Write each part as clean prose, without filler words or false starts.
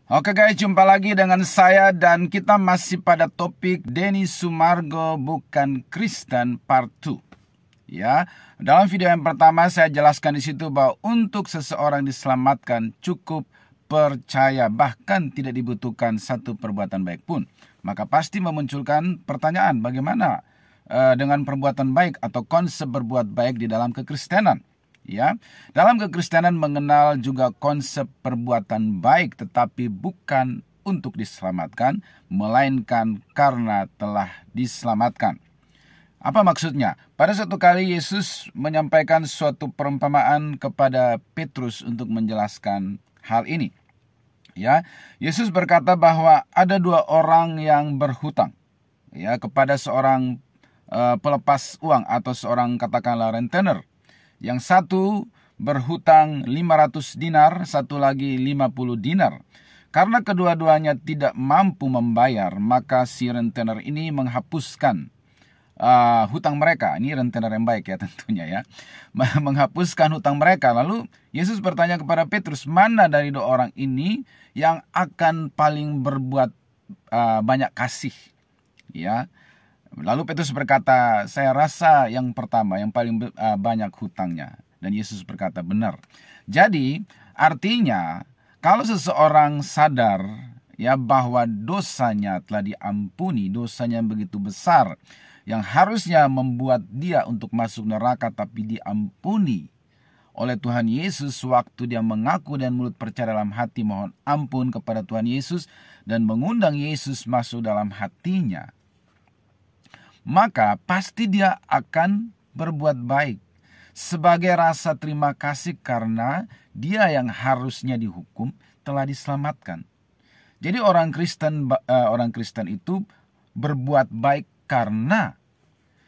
Oke guys, jumpa lagi dengan saya dan kita masih pada topik Denny Sumargo bukan Kristen part 2. Ya, dalam video yang pertama saya jelaskan di situ bahwa untuk seseorang diselamatkan cukup percaya, bahkan tidak dibutuhkan satu perbuatan baik pun. Maka pasti memunculkan pertanyaan, bagaimana dengan perbuatan baik atau konsep berbuat baik di dalam kekristenan? Ya, dalam kekristenan mengenal juga konsep perbuatan baik, tetapi bukan untuk diselamatkan, melainkan karena telah diselamatkan. Apa maksudnya? Pada suatu kali Yesus menyampaikan suatu perumpamaan kepada Petrus untuk menjelaskan hal ini. Ya, Yesus berkata bahwa ada dua orang yang berhutang, ya, kepada seorang pelepas uang atau seorang katakanlah rentenir. Yang satu berhutang 500 dinar, satu lagi 50 dinar. Karena kedua-duanya tidak mampu membayar, maka si rentenir ini menghapuskan hutang mereka. Ini rentenir yang baik ya tentunya ya. Menghapuskan hutang mereka. Lalu Yesus bertanya kepada Petrus, mana dari dua orang ini yang akan paling berbuat banyak kasih? Ya. Lalu Petrus berkata, saya rasa yang pertama, yang paling banyak hutangnya. Dan Yesus berkata, benar. Jadi, artinya, kalau seseorang sadar ya bahwa dosanya telah diampuni, dosanya yang begitu besar, yang harusnya membuat dia untuk masuk neraka, tapi diampuni oleh Tuhan Yesus waktu dia mengaku dan mulut percaya dalam hati mohon ampun kepada Tuhan Yesus, dan mengundang Yesus masuk dalam hatinya, maka pasti dia akan berbuat baik sebagai rasa terima kasih karena dia yang harusnya dihukum telah diselamatkan. Jadi orang Kristen itu berbuat baik karena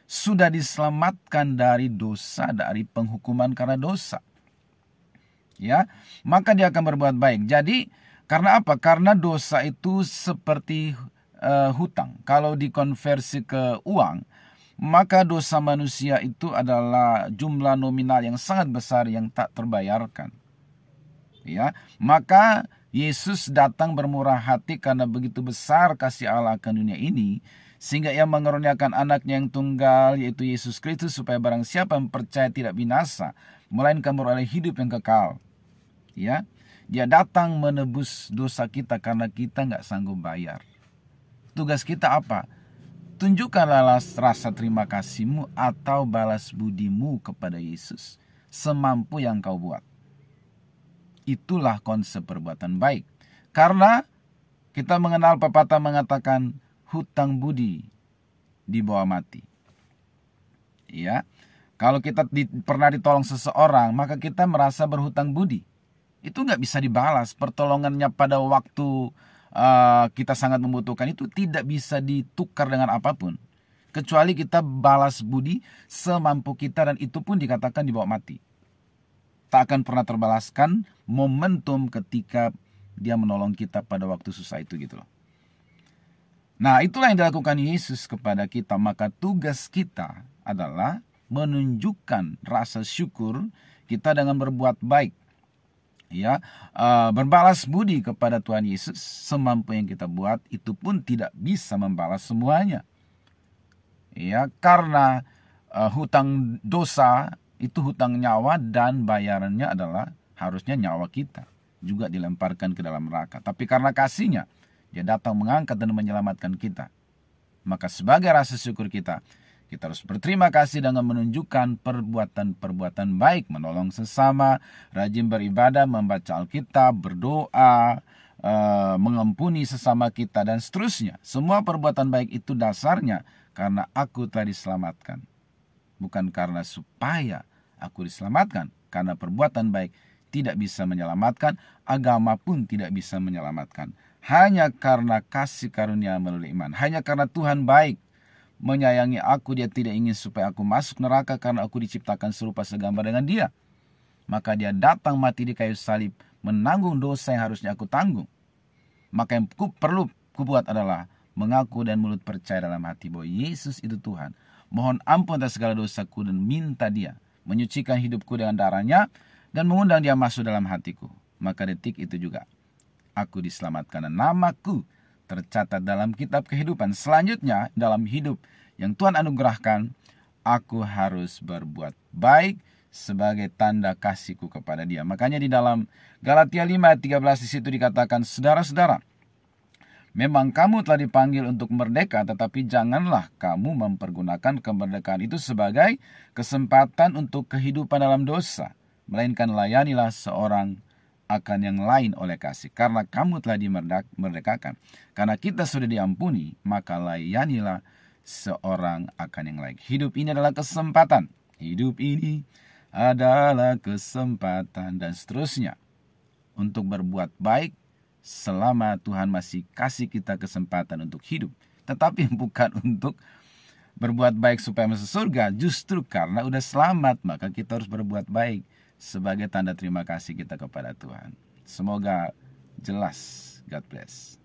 sudah diselamatkan dari dosa, dari penghukuman karena dosa. Ya, maka dia akan berbuat baik. Jadi karena apa? Karena dosa itu seperti hutang. Kalau dikonversi ke uang, maka dosa manusia itu adalah jumlah nominal yang sangat besar yang tak terbayarkan. Ya, maka Yesus datang bermurah hati karena begitu besar kasih Allah akan dunia ini, sehingga ia mengaruniakan anaknya yang tunggal, yaitu Yesus Kristus, supaya barang siapa yang percaya tidak binasa, melainkan beroleh hidup yang kekal. Ya, dia datang menebus dosa kita karena kita nggak sanggup bayar. Tugas kita apa? Tunjukkanlah rasa terima kasihmu atau balas budimu kepada Yesus semampu yang kau buat. Itulah konsep perbuatan baik. Karena kita mengenal pepatah mengatakan hutang budi dibawa mati. Ya, kalau kita pernah ditolong seseorang, maka kita merasa berhutang budi. Itu nggak bisa dibalas. Pertolongannya pada waktu kita sangat membutuhkan itu tidak bisa ditukar dengan apapun, kecuali kita balas budi semampu kita, dan itu pun dikatakan dibawa mati. Tak akan pernah terbalaskan momentum ketika dia menolong kita pada waktu susah itu gitu loh. Nah, itulah yang dilakukan Yesus kepada kita. Maka tugas kita adalah menunjukkan rasa syukur kita dengan berbuat baik. Ya, berbalas budi kepada Tuhan Yesus semampu yang kita buat, itu pun tidak bisa membalas semuanya. Ya, karena hutang dosa itu hutang nyawa, dan bayarannya adalah harusnya nyawa kita juga dilemparkan ke dalam neraka. Tapi karena kasihnya, dia datang mengangkat dan menyelamatkan kita. Maka sebagai rasa syukur kita harus berterima kasih dengan menunjukkan perbuatan-perbuatan baik, menolong sesama, rajin beribadah, membaca Alkitab, berdoa, mengampuni sesama kita, dan seterusnya. Semua perbuatan baik itu dasarnya karena aku telah diselamatkan. Bukan karena supaya aku diselamatkan. Karena perbuatan baik tidak bisa menyelamatkan, agama pun tidak bisa menyelamatkan. Hanya karena kasih karunia melalui iman. Hanya karena Tuhan baik, menyayangi aku, dia tidak ingin supaya aku masuk neraka karena aku diciptakan serupa segambar dengan dia. Maka dia datang mati di kayu salib, menanggung dosa yang harusnya aku tanggung. Maka yang perlu kubuat adalah mengaku dan mulut percaya dalam hati bahwa Yesus itu Tuhan. Mohon ampun atas segala dosaku dan minta dia menyucikan hidupku dengan darahnya dan mengundang dia masuk dalam hatiku. Maka detik itu juga aku diselamatkan dan namaku tercatat dalam kitab kehidupan. Selanjutnya dalam hidup yang Tuhan anugerahkan, aku harus berbuat baik sebagai tanda kasihku kepada Dia. Makanya di dalam Galatia 5 ayat 13 di situ dikatakan, saudara-saudara, memang kamu telah dipanggil untuk merdeka, tetapi janganlah kamu mempergunakan kemerdekaan itu sebagai kesempatan untuk kehidupan dalam dosa, melainkan layanilah seorang akan yang lain oleh kasih. Karena kamu telah dimerdekakan, karena kita sudah diampuni, maka layanilah seorang akan yang lain. Hidup ini adalah kesempatan. Hidup ini adalah kesempatan, dan seterusnya, untuk berbuat baik selama Tuhan masih kasih kita kesempatan untuk hidup. Tetapi bukan untuk berbuat baik supaya masuk surga. Justru karena udah selamat, maka kita harus berbuat baik sebagai tanda terima kasih kita kepada Tuhan. Semoga jelas. God bless.